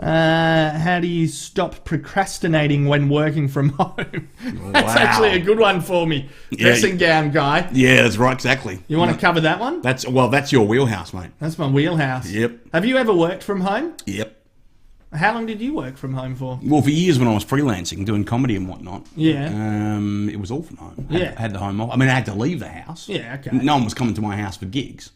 How do you stop procrastinating when working from home? That's actually a good one for me. Dressing gown guy. Yeah, that's right, exactly. You want to cover that one? That's your wheelhouse, mate. That's my wheelhouse. Yep. Have you ever worked from home? Yep. How long did you work from home for? Well, for years when I was freelancing, doing comedy and whatnot. Yeah. It was all from home. Yeah. I had the home off. I mean, I had to leave the house. Yeah, okay. No one was coming to my house for gigs.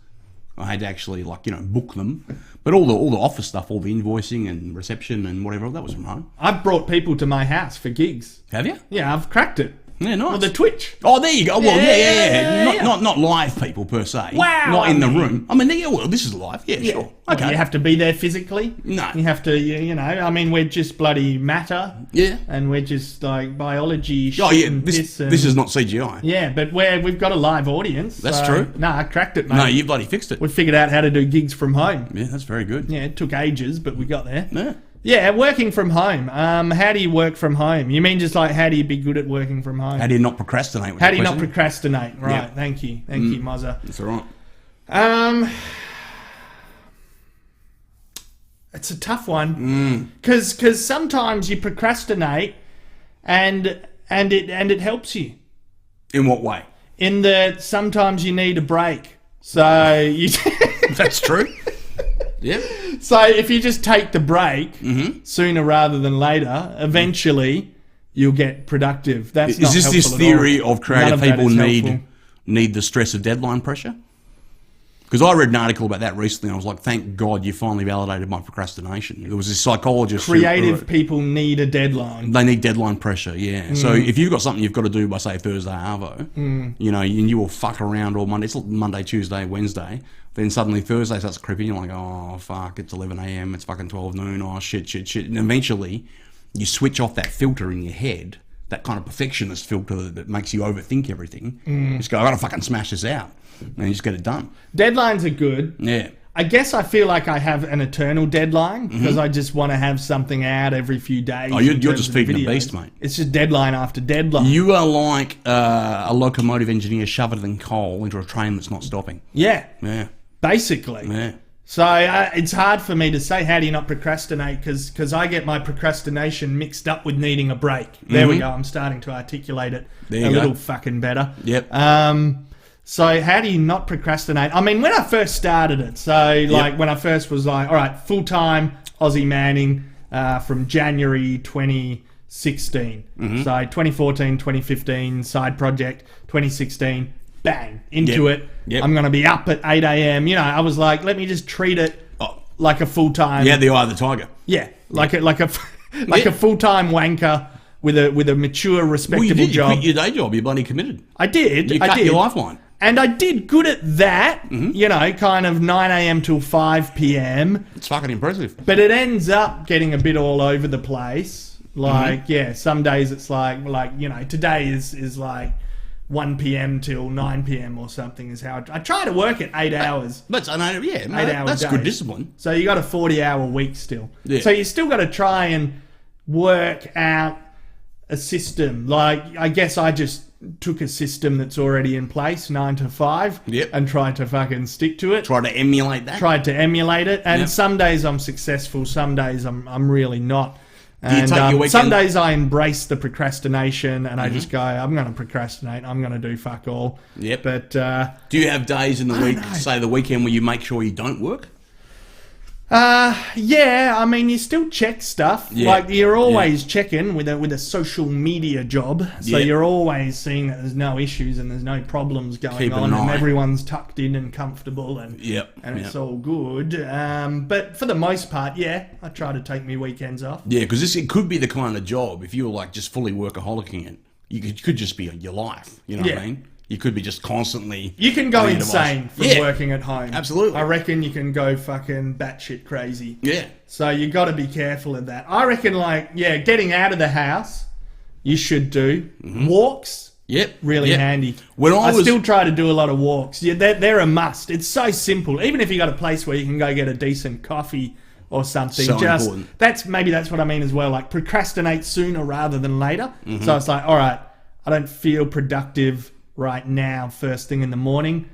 I had to actually, book them. But all the office stuff, all the invoicing and reception and whatever, that was from home. I've brought people to my house for gigs. Have you? Yeah, I've cracked it. Yeah, nice. Or the Twitch. Oh, there you go. Well, Yeah. Not live people per se. Wow. Not in the room. I mean, this is live. Yeah, sure. Well, Okay. you have to be there physically. No. You have to, I mean, we're just bloody matter. Yeah. And we're just like biology shit. Oh, yeah. And This is not CGI. Yeah, but we've got a live audience. That's true. No, I cracked it, mate. No, you bloody fixed it. We figured out how to do gigs from home. Yeah, that's very good. Yeah, it took ages, but we got there. Yeah. Yeah, working from home. How do you work from home? You mean just like how do you be good at working from home? How do you not procrastinate? How do you not procrastinate? Right, Yeah. thank you, Mozza. That's all right. It's a tough one because sometimes you procrastinate and it helps you. In what way? In that sometimes you need a break. So you That's true. Yeah. so if you just take the break sooner rather than later, eventually you'll get productive. That's not Is this helpful theory at all. of creative None of that people is helpful. need the stress of deadline pressure? Because I read an article about that recently, and I was like, "Thank God you finally validated my procrastination." There was this psychologist. Creative people need a deadline. They need deadline pressure, yeah. So if you've got something you've got to do by, say, Thursday Arvo, and you will fuck around all Monday. It's Monday, Tuesday, Wednesday. Then suddenly Thursday starts creeping. You're like, oh, fuck, it's 11 a.m. It's fucking 12 noon. Oh, shit. And eventually you switch off that filter in your head, that kind of perfectionist filter that makes you overthink everything. Just go, I got to fucking smash this out. And you just get it done. Deadlines are good. Yeah. I guess I feel like I have an eternal deadline because I just want to have something out every few days. Oh, you're just feeding the beast, mate. It's just deadline after deadline. You are like a locomotive engineer shoveling in coal into a train that's not stopping. Yeah, Yeah. basically. Yeah. So it's hard for me to say how do you not procrastinate because I get my procrastination mixed up with needing a break. There we go. I'm starting to articulate it a little fucking better. Yep. So how do you not procrastinate? I mean, when I first started it, when I first was like, all right, full-time Aussie Manning from January 2016. So 2014, 2015, side project, 2016, bang, into it. Yep. I'm going to be up at 8 a.m. I was like, let me just treat it like a full-time. Yeah, the eye of the tiger. Yeah, like a full-time wanker with a mature, respectable job. You quit your day job. You're bloody committed. I did. You cut your lifeline. And I did good at that, kind of 9 a.m. till 5 p.m. It's fucking impressive. But it ends up getting a bit all over the place. Some days it's like today is like 1 p.m. till 9 p.m. or something is how I try to work at 8 hours. That's hour that's days. good discipline. So you got a 40-hour week still. Yeah. So you still got to try and work out a system. Like, I guess I just took a system that's already in place, 9 to 5, and tried to fucking stick to it. Try to emulate that. Tried to emulate it, and some days I'm successful, some days I'm really not. And some days I embrace the procrastination, and I just go, I'm going to procrastinate. I'm going to do fuck all. Yep. But do you have days in the week, say the weekend, where you make sure you don't work? Yeah, I mean, you still check stuff. Yeah. Like, you're always checking with a social media job. So you're always seeing that there's no issues and there's no problems going on and everyone's tucked in and comfortable and it's all good. But for the most part, I try to take me weekends off. Yeah, because it could be the kind of job, if you were like just fully workaholicing it, it could just be your life. You know what I mean? You could be just constantly... You can go insane from working at home. Absolutely. I reckon you can go fucking batshit crazy. Yeah. So you got to be careful of that. I reckon, getting out of the house, you should do. Walks, really handy. I still try to do a lot of walks. Yeah, they're a must. It's so simple. Even if you got a place where you can go get a decent coffee or something. So important. That's what I mean as well. Like, procrastinate sooner rather than later. So it's like, all right, I don't feel productive right now, first thing in the morning.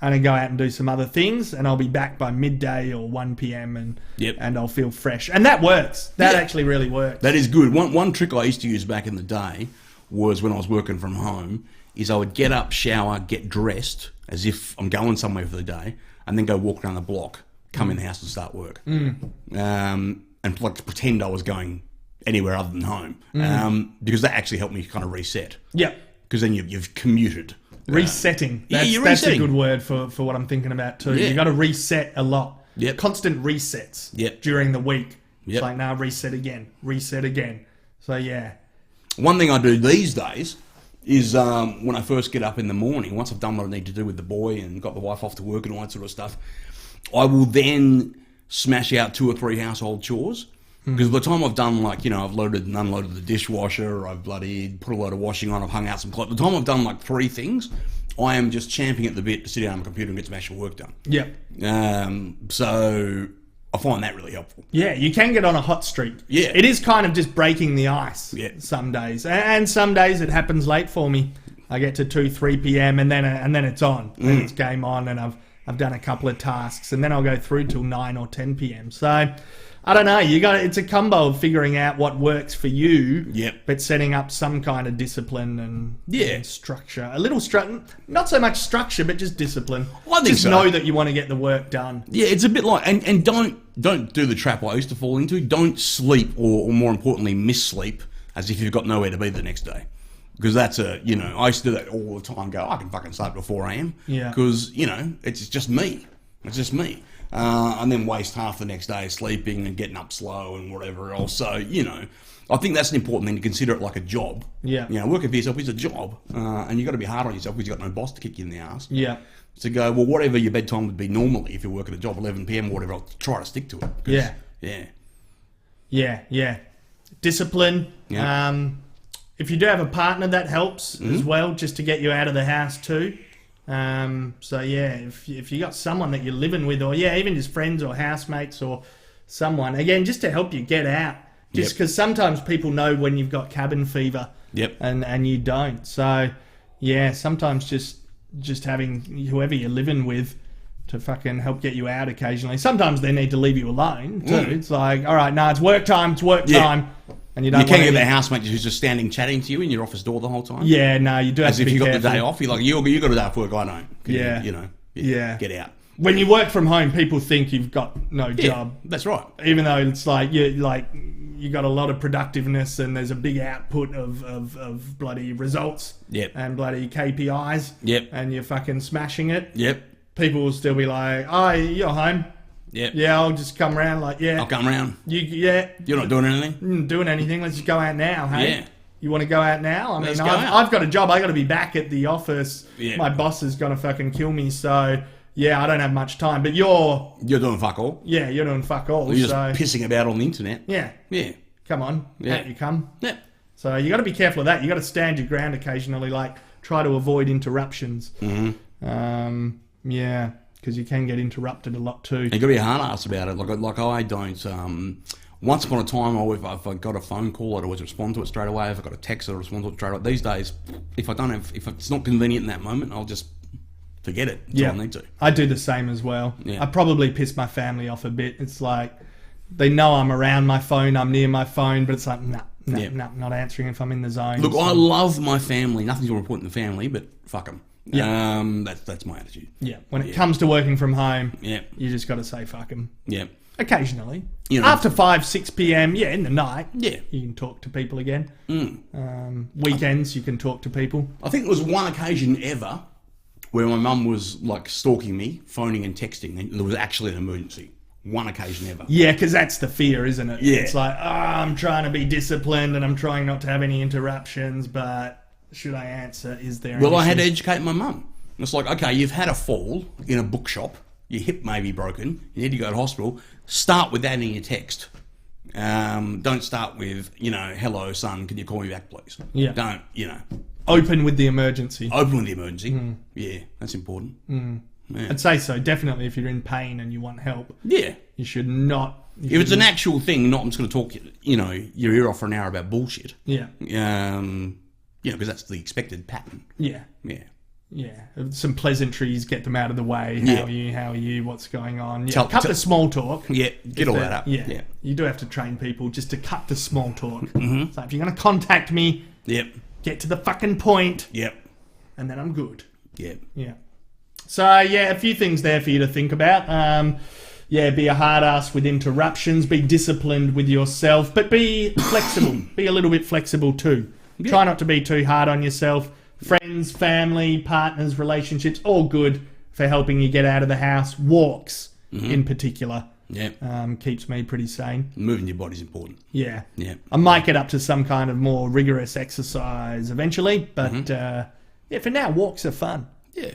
and then go out and do some other things, and I'll be back by midday or 1 p.m. and I'll feel fresh. And that works. That actually really works. That is good. One trick I used to use back in the day was when I was working from home, is I would get up, shower, get dressed as if I'm going somewhere for the day, and then go walk around the block, come in the house and start work. And like pretend I was going anywhere other than home. Because that actually helped me kind of reset. Yeah. Because then you've commuted. Resetting. You're that's resetting. a good word for what I'm thinking about too. Yeah. You got to reset a lot. Yep. Constant resets during the week. It's Yep. like, nah, reset again. So, yeah. One thing I do these days is when I first get up in the morning, once I've done what I need to do with the boy and got the wife off to work and all that sort of stuff, I will then smash out 2 or 3 household chores. Because by the time I've done, like, you know, I've loaded and unloaded the dishwasher, I've bloody put a load of washing on, I've hung out some clothes. By the time I've done like 3 things, I am just champing at the bit to sit down on my computer and get some actual work done. Yep. So I find that really helpful. Yeah, you can get on a hot streak. Yeah. It is kind of just breaking the ice some days. And some days it happens late for me. I get to 2, 3 p.m. and then it's on. Then it's game on, and I've done a couple of tasks, and then I'll go through till 9 or 10 p.m. So I don't know. It's a combo of figuring out what works for you, but setting up some kind of discipline and structure. A little structure, not so much structure, but just discipline. I think just so. know that you want to get the work done. Yeah, it's a bit like, and don't do the trap I used to fall into. Don't sleep, or more importantly, miss sleep, as if you've got nowhere to be the next day. Because that's I used to do that all the time. Go, I can fucking start till 4 a.m. Yeah. Because, it's just me. It's just me. And then waste half the next day sleeping and getting up slow and whatever else. So, I think that's an important thing to consider it like a job. Yeah. Working for yourself is a job. And you've got to be hard on yourself because you've got no boss to kick you in the ass. Yeah. To go, well, whatever your bedtime would be normally if you're working a job, 11 p.m. or whatever, I'll try to stick to it. Yeah. Yeah. Discipline. Yeah. If you do have a partner, that helps as well, just to get you out of the house too. So yeah, if you got someone that you're living with, or even just friends or housemates or someone, again, just to help you get out. Just because sometimes people know when you've got cabin fever, and you don't. So yeah, sometimes just having whoever you're living with to fucking help get you out occasionally. Sometimes they need to leave you alone too. It's like, all right, no, it's work time. And you don't. You can't get the housemate who's just standing chatting to you in your office door the whole time. Yeah, no, you do have as to if be you got careful. the day off. You're like, you got a day off work. I don't. Get out. When you work from home, people think you've got no job. That's right. Even though it's like you got a lot of productiveness and there's a big output of bloody results. Yep. And bloody KPIs. Yep. And you're fucking smashing it. Yep. People will still be like, "Oh, you're home." Yep. Yeah, I'll just come around. I'll come around. You're not doing anything? Doing anything. Let's just go out now, hey? Yeah. You want to go out now? I mean, I've got a job. I got to be back at the office. Yeah. My boss is going to fucking kill me. So, yeah, I don't have much time. But you're doing fuck all. Yeah, you're doing fuck all. You're just pissing about on the internet. Yeah. Yeah. Come on. Yeah. Out you come. Yeah. So you got to be careful of that. You got to stand your ground occasionally. Like, try to avoid interruptions. Mm-hmm. Yeah. Because you can get interrupted a lot too. You got to be a hard ass about it. Like I don't. Once upon a time, if I got a phone call, I'd always respond to it straight away. If I got a text, I'd respond to it straight away. These days, if it's not convenient in that moment, I'll just forget it until I need to. I do the same as well. Yeah. I probably piss my family off a bit. It's like they know I'm around my phone, I'm near my phone, but it's like not answering if I'm in the zone. Look, I love my family. Nothing's more important than family, but fuck them. Yeah. That's my attitude. Yeah. When it comes to working from home, you just got to say fuck them. Yeah. Occasionally. After 5, 6 p.m, in the night, you can talk to people again. Weekends, you can talk to people. I think there was one occasion ever where my mum was like stalking me, phoning and texting, and there was actually an emergency. One occasion ever. Yeah, because that's the fear, isn't it? Yeah. It's like, I'm trying to be disciplined and I'm trying not to have any interruptions, but should I answer? Is there Well, I had to educate my mum. It's like, okay, you've had a fall in a bookshop, your hip may be broken, you need to go to hospital. Start with that in your text. Don't start with, hello, son, can you call me back, please? Yeah. Don't, Open with the emergency. Open with the emergency. Yeah, that's important. Yeah. I'd say so. Definitely, if you're in pain and you want help, you should not. If it's an actual thing, not I'm just going to talk, your ear off for an hour about bullshit. Yeah. Because that's the expected pattern. Yeah. Yeah. Yeah, some pleasantries, get them out of the way. Yeah. How are you? What's going on? Yeah, cut the small talk. Yeah, get all that up. Yeah, you do have to train people just to cut the small talk. Mm-hmm. So if you're going to contact me, get to the fucking point. Yep. And then I'm good. Yep. Yeah. So, yeah, a few things there for you to think about. Be a hard ass with interruptions. Be disciplined with yourself. But be flexible. Be a little bit flexible too. Yeah. Try not to be too hard on yourself. Friends, family, partners, relationships, all good for helping you get out of the house. Walks, in particular, keeps me pretty sane. Moving your body's important. Yeah. Yeah. I might get up to some kind of more rigorous exercise eventually, but for now, walks are fun. Yeah.